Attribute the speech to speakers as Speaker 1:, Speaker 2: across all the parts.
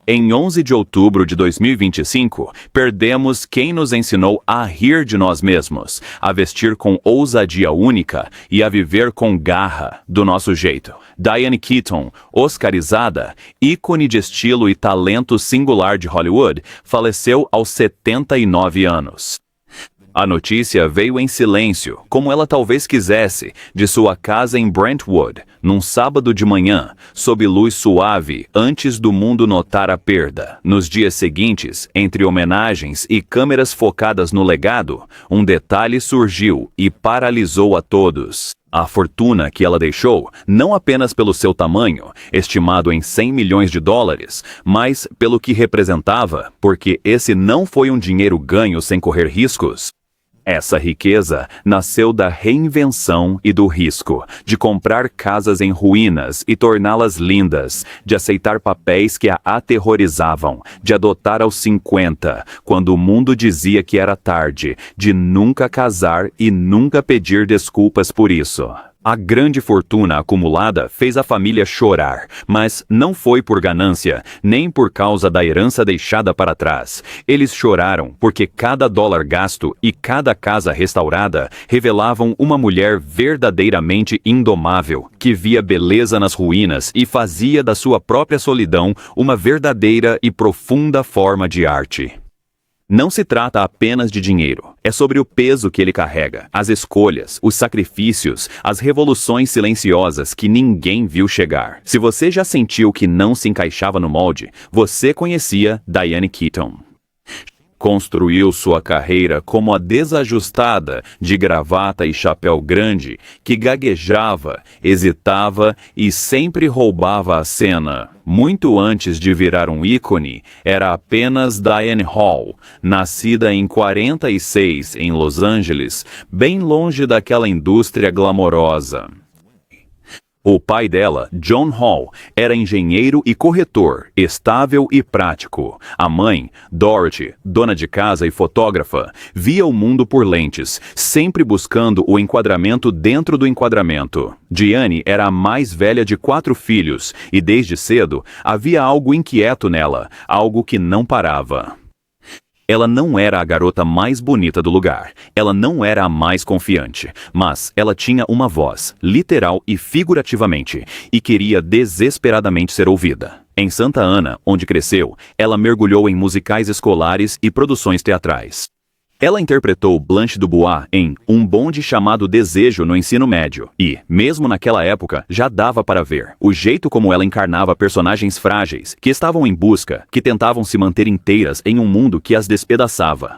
Speaker 1: Em 11 de outubro de 2025, perdemos quem nos ensinou a rir de nós mesmos, a vestir com ousadia única e a viver com garra, do nosso jeito. Diane Keaton, oscarizada, ícone de estilo e talento singular de Hollywood, faleceu aos 79 anos. A notícia veio em silêncio, como ela talvez quisesse, de sua casa em Brentwood, num sábado de manhã, sob luz suave, antes do mundo notar a perda. Nos dias seguintes, entre homenagens e câmeras focadas no legado, um detalhe surgiu e paralisou a todos. A fortuna que ela deixou, não apenas pelo seu tamanho, estimado em 100 milhões de dólares, mas pelo que representava, porque esse não foi um dinheiro ganho sem correr riscos. Essa riqueza nasceu da reinvenção e do risco, de comprar casas em ruínas e torná-las lindas, de aceitar papéis que a aterrorizavam, de adotar aos 50, quando o mundo dizia que era tarde, de nunca casar e nunca pedir desculpas por isso. A grande fortuna acumulada fez a família chorar, mas não foi por ganância, nem por causa da herança deixada para trás. Eles choraram porque cada dólar gasto e cada casa restaurada revelavam uma mulher verdadeiramente indomável, que via beleza nas ruínas e fazia da sua própria solidão uma verdadeira e profunda forma de arte. Não se trata apenas de dinheiro, é sobre o peso que ele carrega, as escolhas, os sacrifícios, as revoluções silenciosas que ninguém viu chegar. Se você já sentiu que não se encaixava no molde, você conhecia Diane Keaton. Construiu sua carreira como a desajustada de gravata e chapéu grande, que gaguejava, hesitava e sempre roubava a cena. Muito antes de virar um ícone, era apenas Diane Hall, nascida em 46 em Los Angeles, bem longe daquela indústria glamourosa. O pai dela, John Hall, era engenheiro e corretor, estável e prático. A mãe, Dorothy, dona de casa e fotógrafa, via o mundo por lentes, sempre buscando o enquadramento dentro do enquadramento. Diane era a mais velha de 4 filhos, e desde cedo havia algo inquieto nela, algo que não parava. Ela não era a garota mais bonita do lugar, ela não era a mais confiante, mas ela tinha uma voz, literal e figurativamente, e queria desesperadamente ser ouvida. Em Santa Ana, onde cresceu, ela mergulhou em musicais escolares e produções teatrais. Ela interpretou Blanche Dubois em Um Bonde Chamado Desejo no ensino médio e, mesmo naquela época, já dava para ver o jeito como ela encarnava personagens frágeis, que estavam em busca, que tentavam se manter inteiras em um mundo que as despedaçava.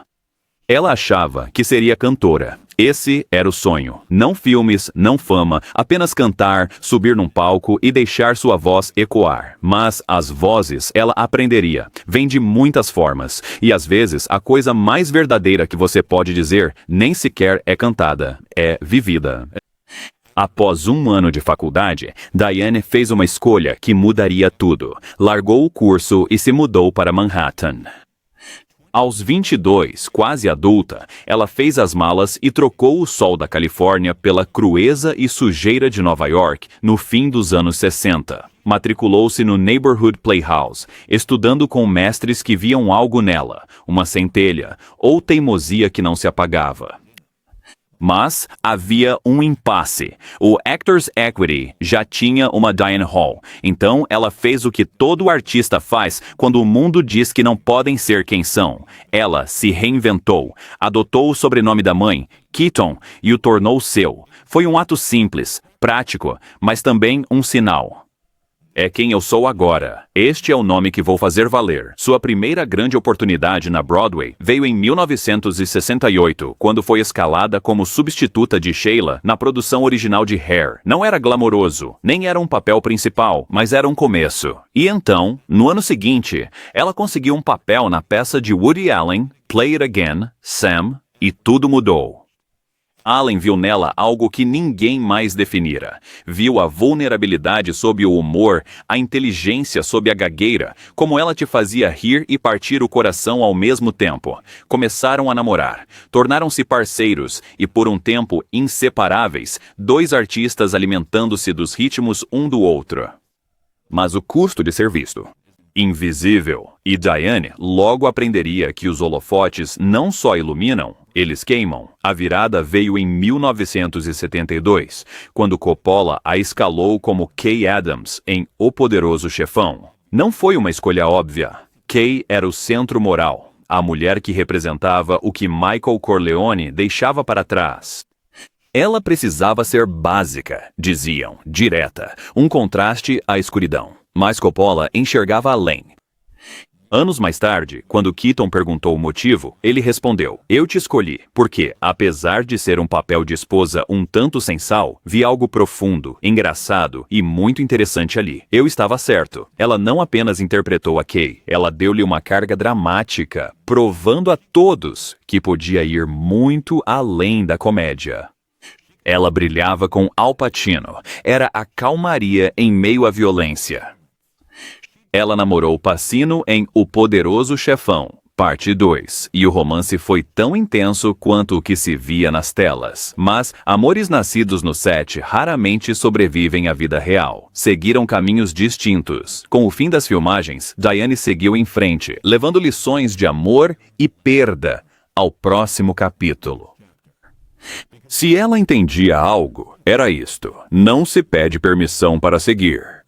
Speaker 1: Ela achava que seria cantora. Esse era o sonho. Não filmes, não fama, apenas cantar, subir num palco e deixar sua voz ecoar. Mas as vozes ela aprenderia. Vem de muitas formas. E às vezes a coisa mais verdadeira que você pode dizer nem sequer é cantada, é vivida. Após 1 ano de faculdade, Diane fez uma escolha que mudaria tudo. Largou o curso e se mudou para Manhattan. Aos 22, quase adulta, ela fez as malas e trocou o sol da Califórnia pela crueza e sujeira de Nova York no fim dos anos 60. Matriculou-se no Neighborhood Playhouse, estudando com mestres que viam algo nela, uma centelha, ou teimosia que não se apagava. Mas havia um impasse. O Actors Equity já tinha uma Diane Hall. Então ela fez o que todo artista faz quando o mundo diz que não podem ser quem são. Ela se reinventou, adotou o sobrenome da mãe, Keaton, e o tornou seu. Foi um ato simples, prático, mas também um sinal. É quem eu sou agora. Este é o nome que vou fazer valer. Sua primeira grande oportunidade na Broadway veio em 1968, quando foi escalada como substituta de Sheila na produção original de Hair. Não era glamouroso, nem era um papel principal, mas era um começo. E então, no ano seguinte, ela conseguiu um papel na peça de Woody Allen, Play It Again, Sam, e tudo mudou. Allen viu nela algo que ninguém mais definira. Viu a vulnerabilidade sob o humor, a inteligência sob a gagueira, como ela te fazia rir e partir o coração ao mesmo tempo. Começaram a namorar, tornaram-se parceiros e por um tempo inseparáveis, 2 artistas alimentando-se dos ritmos um do outro. Mas o custo de ser visto. invisível, e Diane logo aprenderia que os holofotes não só iluminam, eles queimam. A virada veio em 1972, quando Coppola a escalou como Kay Adams em O Poderoso Chefão. Não foi uma escolha óbvia. Kay era o centro moral, a mulher que representava o que Michael Corleone deixava para trás. Ela precisava ser básica, diziam, direta, um contraste à escuridão. Mas Coppola enxergava além. Anos mais tarde, quando Keaton perguntou o motivo, ele respondeu: "Eu te escolhi, porque, apesar de ser um papel de esposa um tanto sem sal, vi algo profundo, engraçado e muito interessante ali. Eu estava certo. Ela não apenas interpretou a Kay, ela deu-lhe uma carga dramática, provando a todos que podia ir muito além da comédia." Ela brilhava com Al Pacino, era a calmaria em meio à violência. Ela namorou Pacino em O Poderoso Chefão, parte 2, e o romance foi tão intenso quanto o que se via nas telas. Mas amores nascidos no set raramente sobrevivem à vida real. Seguiram caminhos distintos. Com o fim das filmagens, Diane seguiu em frente, levando lições de amor e perda ao próximo capítulo. Se ela entendia algo, era isto: não se pede permissão para seguir.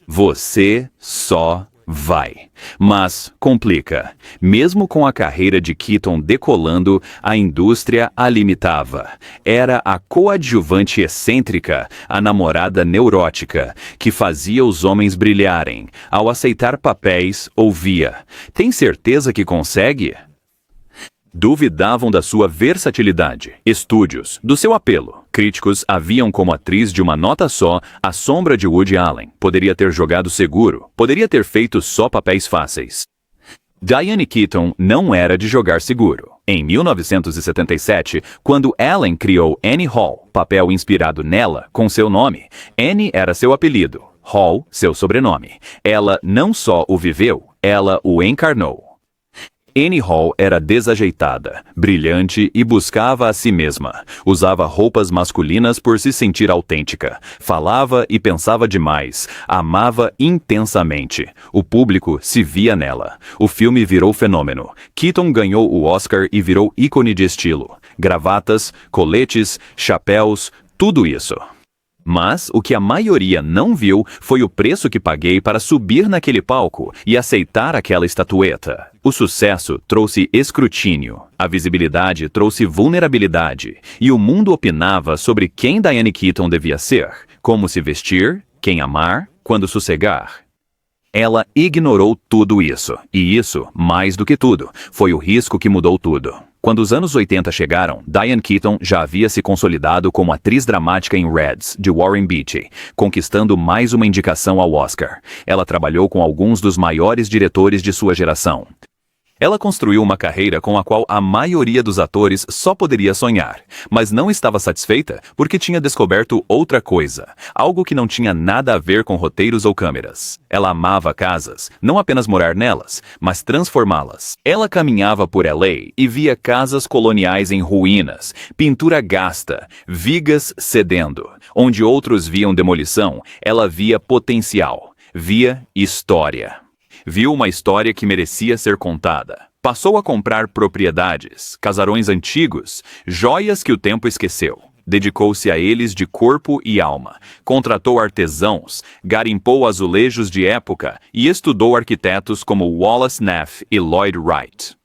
Speaker 1: Você só vai. Mas complica. Mesmo com a carreira de Keaton decolando, a indústria a limitava. Era a coadjuvante excêntrica, a namorada neurótica, que fazia os homens brilharem. Ao aceitar papéis, ouvia: "Tem certeza que consegue?" Duvidavam da sua versatilidade, estúdios, do seu apelo. Críticos a viam como atriz de uma nota só, à sombra de Woody Allen. Poderia ter jogado seguro, poderia ter feito só papéis fáceis. Diane Keaton não era de jogar seguro. Em 1977, quando Allen criou Annie Hall, papel inspirado nela, com seu nome, Annie era seu apelido, Hall, seu sobrenome. Ela não só o viveu, ela o encarnou. Annie Hall era desajeitada, brilhante e buscava a si mesma. Usava roupas masculinas por se sentir autêntica. Falava e pensava demais. Amava intensamente. O público se via nela. O filme virou fenômeno. Keaton ganhou o Oscar e virou ícone de estilo. Gravatas, coletes, chapéus, tudo isso. Mas o que a maioria não viu foi o preço que paguei para subir naquele palco e aceitar aquela estatueta. O sucesso trouxe escrutínio, a visibilidade trouxe vulnerabilidade, e o mundo opinava sobre quem Diane Keaton devia ser, como se vestir, quem amar, quando sossegar. Ela ignorou tudo isso, e isso, mais do que tudo, foi o risco que mudou tudo. Quando os anos 80 chegaram, Diane Keaton já havia se consolidado como atriz dramática em Reds, de Warren Beatty, conquistando mais uma indicação ao Oscar. Ela trabalhou com alguns dos maiores diretores de sua geração. Ela construiu uma carreira com a qual a maioria dos atores só poderia sonhar, mas não estava satisfeita porque tinha descoberto outra coisa, algo que não tinha nada a ver com roteiros ou câmeras. Ela amava casas, não apenas morar nelas, mas transformá-las. Ela caminhava por LA e via casas coloniais em ruínas, pintura gasta, vigas cedendo. Onde outros viam demolição, ela via potencial, via história. Viu uma história que merecia ser contada. Passou a comprar propriedades, casarões antigos, joias que o tempo esqueceu. Dedicou-se a eles de corpo e alma. Contratou artesãos, garimpou azulejos de época e estudou arquitetos como Wallace Neff e Lloyd Wright.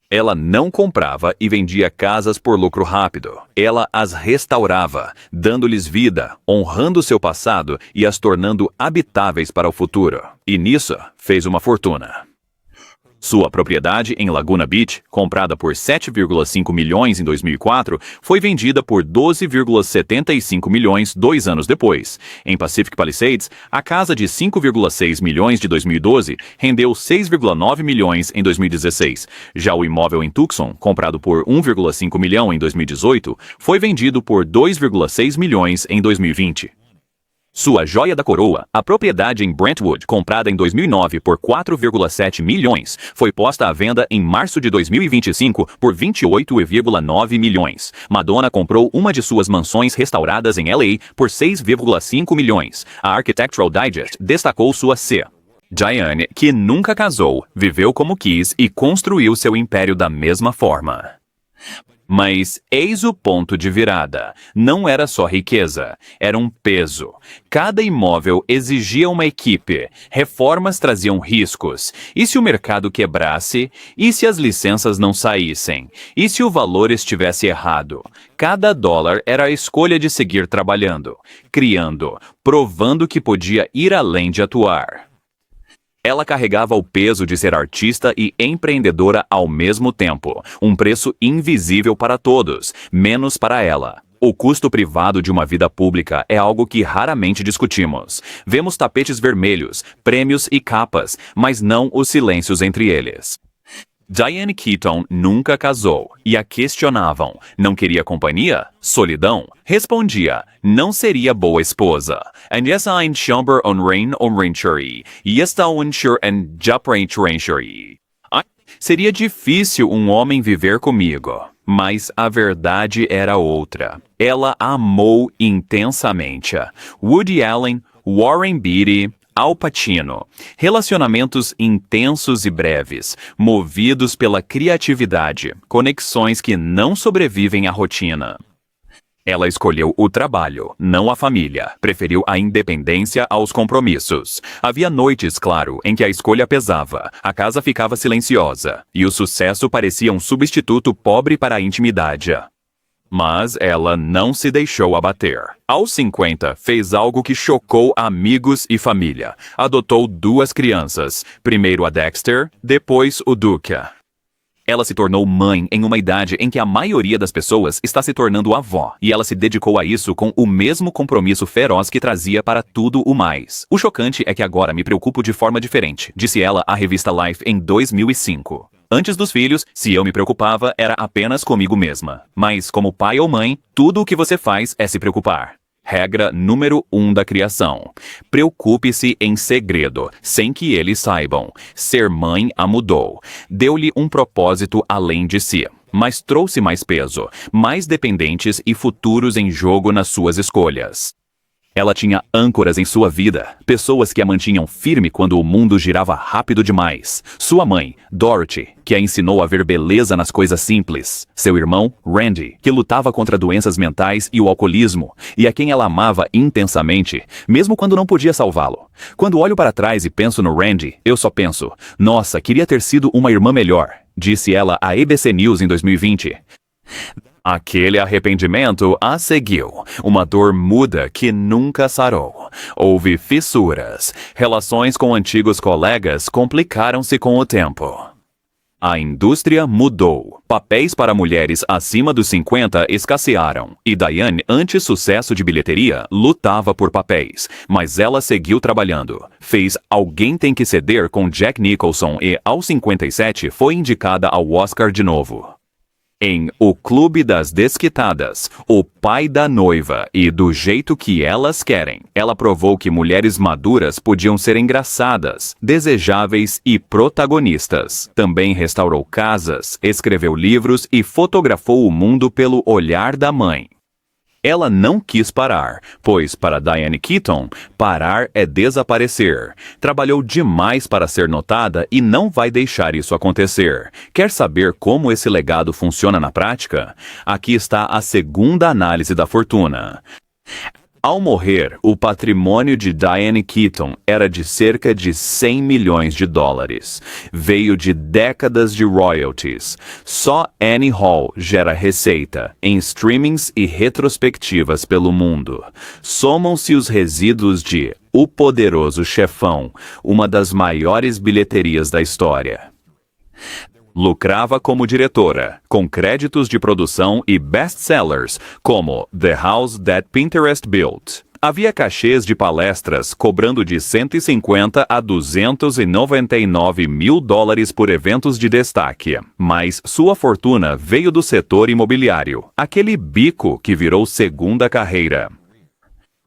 Speaker 1: Ela não comprava e vendia casas por lucro rápido. Ela as restaurava, dando-lhes vida, honrando seu passado e as tornando habitáveis para o futuro. E nisso, fez uma fortuna. Sua propriedade em Laguna Beach, comprada por 7,5 milhões em 2004, foi vendida por 12,75 milhões 2 anos depois. Em Pacific Palisades, a casa de 5,6 milhões de 2012 rendeu 6,9 milhões em 2016. Já o imóvel em Tucson, comprado por 1,5 milhão em 2018, foi vendido por 2,6 milhões em 2020. Sua joia da coroa, a propriedade em Brentwood, comprada em 2009 por 4,7 milhões, foi posta à venda em março de 2025 por 28,9 milhões. Madonna comprou uma de suas mansões restauradas em LA por 6,5 milhões. A Architectural Digest destacou sua C. Diane, que nunca casou, viveu como quis e construiu seu império da mesma forma. Mas eis o ponto de virada. Não era só riqueza, era um peso. Cada imóvel exigia uma equipe, reformas traziam riscos. E se o mercado quebrasse? E se as licenças não saíssem? E se o valor estivesse errado? Cada dólar era a escolha de seguir trabalhando, criando, provando que podia ir além de atuar. Ela carregava o peso de ser artista e empreendedora ao mesmo tempo, um preço invisível para todos, menos para ela. O custo privado de uma vida pública é algo que raramente discutimos. Vemos tapetes vermelhos, prêmios e capas, mas não os silêncios entre eles. Diane Keaton nunca casou e a questionavam. Não queria companhia? Solidão? Respondia, não seria boa esposa. And yes, ein chamber on rain on ranchery. Yes, un sure and japranch ranchery. Seria difícil um homem viver comigo. Mas a verdade era outra. Ela amou intensamente. Woody Allen, Warren Beatty, Al Pacino. Relacionamentos intensos e breves, movidos pela criatividade, conexões que não sobrevivem à rotina. Ela escolheu o trabalho, não a família. Preferiu a independência aos compromissos. Havia noites, claro, em que a escolha pesava, a casa ficava silenciosa, e o sucesso parecia um substituto pobre para a intimidade. Mas ela não se deixou abater. Aos 50, fez algo que chocou amigos e família. Adotou 2 crianças, primeiro a Dexter, depois o Duke. Ela se tornou mãe em uma idade em que a maioria das pessoas está se tornando avó, e ela se dedicou a isso com o mesmo compromisso feroz que trazia para tudo o mais. O chocante é que agora me preocupo de forma diferente, disse ela à revista Life em 2005. Antes dos filhos, se eu me preocupava, era apenas comigo mesma. Mas, como pai ou mãe, tudo o que você faz é se preocupar. Regra número 1 da criação. Preocupe-se em segredo, sem que eles saibam. Ser mãe a mudou. Deu-lhe um propósito além de si. Mas trouxe mais peso, mais dependentes e futuros em jogo nas suas escolhas. Ela tinha âncoras em sua vida, pessoas que a mantinham firme quando o mundo girava rápido demais. Sua mãe, Dorothy, que a ensinou a ver beleza nas coisas simples. Seu irmão, Randy, que lutava contra doenças mentais e o alcoolismo, e a quem ela amava intensamente, mesmo quando não podia salvá-lo. Quando olho para trás e penso no Randy, eu só penso, nossa, queria ter sido uma irmã melhor, disse ela à ABC News em 2020. Aquele arrependimento a seguiu, uma dor muda que nunca sarou. Houve fissuras, relações com antigos colegas complicaram-se com o tempo. A indústria mudou. Papéis para mulheres acima dos 50 escassearam, e Diane, antes sucesso de bilheteria, lutava por papéis. Mas ela seguiu trabalhando. Fez Alguém Tem que Ceder com Jack Nicholson e, aos 57, foi indicada ao Oscar de novo. Em O Clube das Desquitadas, O Pai da Noiva e Do Jeito que Elas Querem, ela provou que mulheres maduras podiam ser engraçadas, desejáveis e protagonistas. Também restaurou casas, escreveu livros e fotografou o mundo pelo olhar da mãe. Ela não quis parar, pois, para Diane Keaton, parar é desaparecer. Trabalhou demais para ser notada e não vai deixar isso acontecer. Quer saber como esse legado funciona na prática? Aqui está a segunda análise da fortuna. Ao morrer, o patrimônio de Diane Keaton era de cerca de 100 milhões de dólares. Veio de décadas de royalties. Só Annie Hall gera receita, em streamings e retrospectivas pelo mundo. Somam-se os resíduos de O Poderoso Chefão, uma das maiores bilheterias da história. Lucrava como diretora, com créditos de produção e best-sellers, como The House That Pinterest Built. Havia cachês de palestras cobrando de 150 a 299 mil dólares por eventos de destaque. Mas sua fortuna veio do setor imobiliário, aquele bico que virou segunda carreira.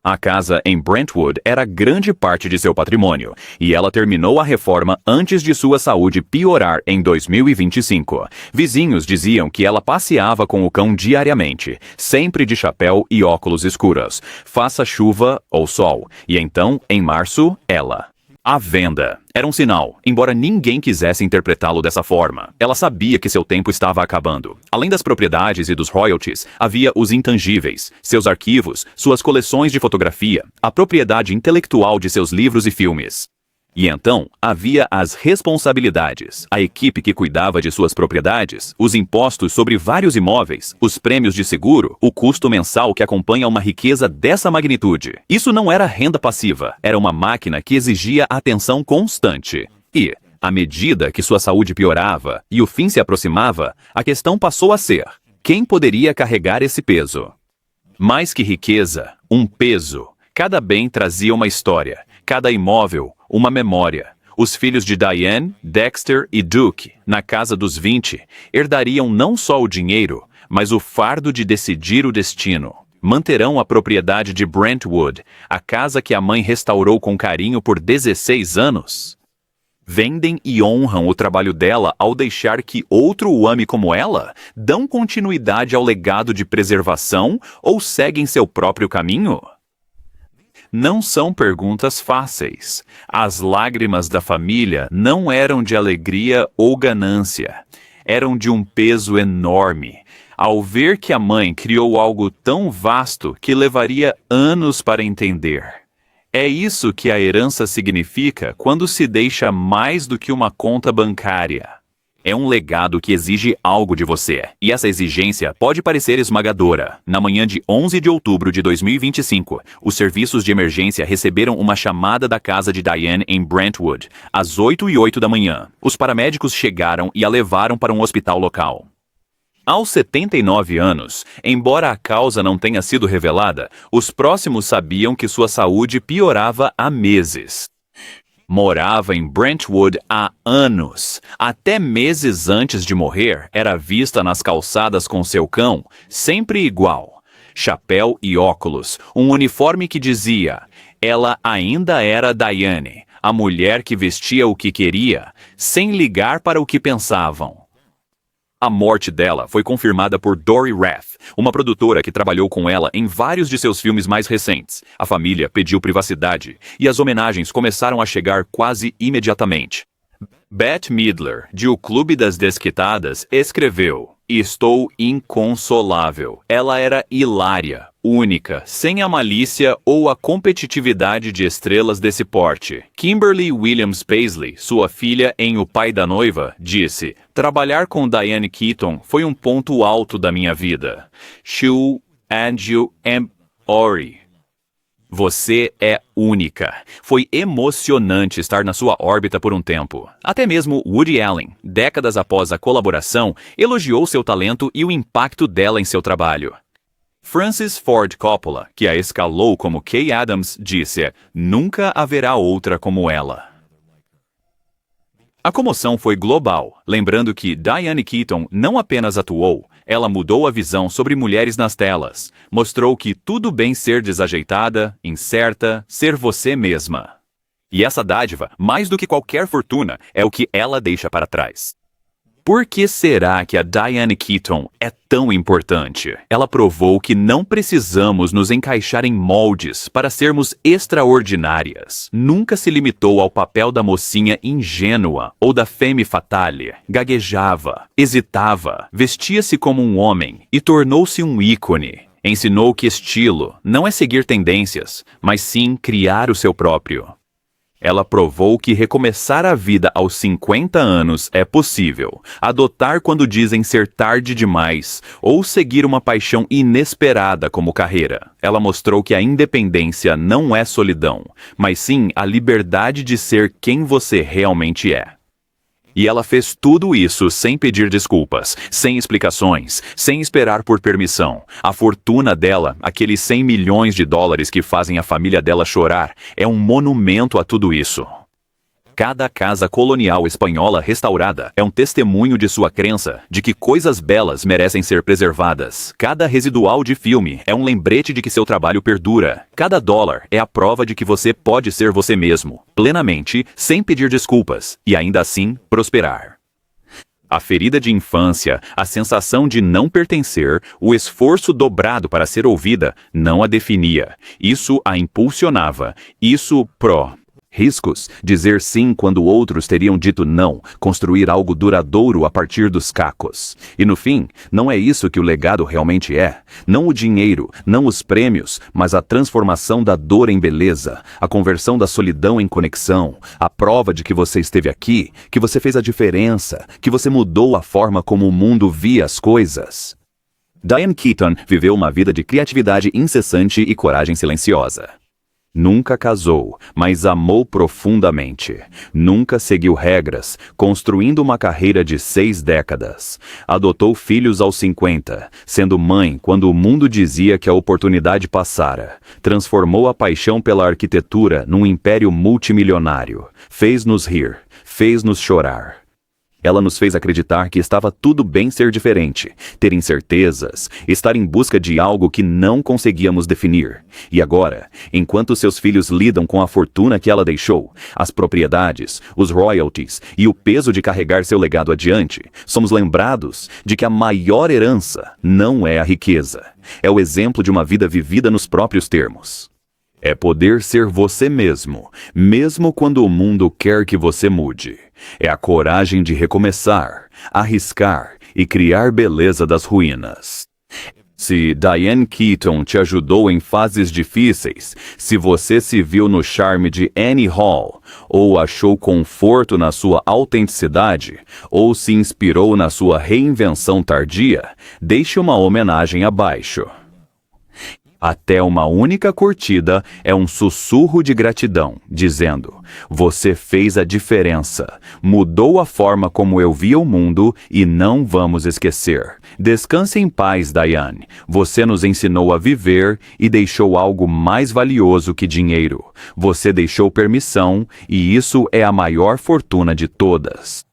Speaker 1: A casa em Brentwood era grande parte de seu patrimônio, e ela terminou a reforma antes de sua saúde piorar em 2025. Vizinhos diziam que ela passeava com o cão diariamente, sempre de chapéu e óculos escuros, faça chuva ou sol, e então, em março, ela À venda. Era um sinal, embora ninguém quisesse interpretá-lo dessa forma. Ela sabia que seu tempo estava acabando. Além das propriedades e dos royalties, havia os intangíveis, seus arquivos, suas coleções de fotografia, a propriedade intelectual de seus livros e filmes. E então, havia as responsabilidades, a equipe que cuidava de suas propriedades, os impostos sobre vários imóveis, os prêmios de seguro, o custo mensal que acompanha uma riqueza dessa magnitude. Isso não era renda passiva, era uma máquina que exigia atenção constante. E, à medida que sua saúde piorava e o fim se aproximava, a questão passou a ser: quem poderia carregar esse peso? Mais que riqueza, um peso. Cada bem trazia uma história, cada imóvel, uma memória. Os filhos de Diane, Dexter e Duke, na casa dos 20, herdariam não só o dinheiro, mas o fardo de decidir o destino. Manterão a propriedade de Brentwood, a casa que a mãe restaurou com carinho por 16 anos. Vendem e honram o trabalho dela ao deixar que outro o ame como ela? Dão continuidade ao legado de preservação ou seguem seu próprio caminho? Não são perguntas fáceis. As lágrimas da família não eram de alegria ou ganância. Eram de um peso enorme, ao ver que a mãe criou algo tão vasto que levaria anos para entender. É isso que a herança significa quando se deixa mais do que uma conta bancária. É um legado que exige algo de você, e essa exigência pode parecer esmagadora. Na manhã de 11 de outubro de 2025, os serviços de emergência receberam uma chamada da casa de Diane em Brentwood, às 8h08 da manhã. Os paramédicos chegaram e a levaram para um hospital local. Aos 79 anos, embora a causa não tenha sido revelada, os próximos sabiam que sua saúde piorava há meses. Morava em Brentwood há anos. Até meses antes de morrer, era vista nas calçadas com seu cão, sempre igual. Chapéu e óculos, um uniforme que dizia: ela ainda era Diane, a mulher que vestia o que queria, sem ligar para o que pensavam. A morte dela foi confirmada por Dory Rath, uma produtora que trabalhou com ela em vários de seus filmes mais recentes. A família pediu privacidade e as homenagens começaram a chegar quase imediatamente. Bette Midler, de O Clube das Desquitadas, escreveu: estou inconsolável. Ela era hilária, única, sem a malícia ou a competitividade de estrelas desse porte. Kimberly Williams Paisley, sua filha em O Pai da Noiva, disse: trabalhar com Diane Keaton foi um ponto alto da minha vida. Shu, Anju, Ori. Você é única. Foi emocionante estar na sua órbita por um tempo. Até mesmo Woody Allen, décadas após a colaboração, elogiou seu talento e o impacto dela em seu trabalho. Francis Ford Coppola, que a escalou como Kay Adams, disse: nunca haverá outra como ela. A comoção foi global, lembrando que Diane Keaton não apenas atuou, ela mudou a visão sobre mulheres nas telas, mostrou que tudo bem ser desajeitada, incerta, ser você mesma. E essa dádiva, mais do que qualquer fortuna, é o que ela deixa para trás. Por que será que a Diane Keaton é tão importante? Ela provou que não precisamos nos encaixar em moldes para sermos extraordinárias. Nunca se limitou ao papel da mocinha ingênua ou da femme fatale. Gaguejava, hesitava, vestia-se como um homem e tornou-se um ícone. Ensinou que estilo não é seguir tendências, mas sim criar o seu próprio. Ela provou que recomeçar a vida aos 50 anos é possível, adotar quando dizem ser tarde demais, ou seguir uma paixão inesperada como carreira. Ela mostrou que a independência não é solidão, mas sim a liberdade de ser quem você realmente é. E ela fez tudo isso sem pedir desculpas, sem explicações, sem esperar por permissão. A fortuna dela, aqueles 100 milhões de dólares que fazem a família dela chorar, é um monumento a tudo isso. Cada casa colonial espanhola restaurada é um testemunho de sua crença de que coisas belas merecem ser preservadas. Cada residual de filme é um lembrete de que seu trabalho perdura. Cada dólar é a prova de que você pode ser você mesmo, plenamente, sem pedir desculpas, e ainda assim prosperar. A ferida de infância, a sensação de não pertencer, o esforço dobrado para ser ouvida, não a definia. Isso a impulsionava. Isso riscos, dizer sim quando outros teriam dito não, construir algo duradouro a partir dos cacos. E no fim, não é isso que o legado realmente é. Não o dinheiro, não os prêmios, mas a transformação da dor em beleza, a conversão da solidão em conexão, a prova de que você esteve aqui, que você fez a diferença, que você mudou a forma como o mundo via as coisas. Diane Keaton viveu uma vida de criatividade incessante e coragem silenciosa. Nunca casou, mas amou profundamente. Nunca seguiu regras, construindo uma carreira de 6 décadas. Adotou filhos aos 50, sendo mãe quando o mundo dizia que a oportunidade passara. Transformou a paixão pela arquitetura num império multimilionário. Fez-nos rir, fez-nos chorar. Ela nos fez acreditar que estava tudo bem ser diferente, ter incertezas, estar em busca de algo que não conseguíamos definir. E agora, enquanto seus filhos lidam com a fortuna que ela deixou, as propriedades, os royalties e o peso de carregar seu legado adiante, somos lembrados de que a maior herança não é a riqueza. É o exemplo de uma vida vivida nos próprios termos. É poder ser você mesmo, mesmo quando o mundo quer que você mude. É a coragem de recomeçar, arriscar e criar beleza das ruínas. Se Diane Keaton te ajudou em fases difíceis, se você se viu no charme de Annie Hall, ou achou conforto na sua autenticidade, ou se inspirou na sua reinvenção tardia, deixe uma homenagem abaixo. Até uma única curtida é um sussurro de gratidão, dizendo: você fez a diferença, mudou a forma como eu via o mundo e não vamos esquecer. Descanse em paz, Diane. Você nos ensinou a viver e deixou algo mais valioso que dinheiro. Você deixou permissão e isso é a maior fortuna de todas.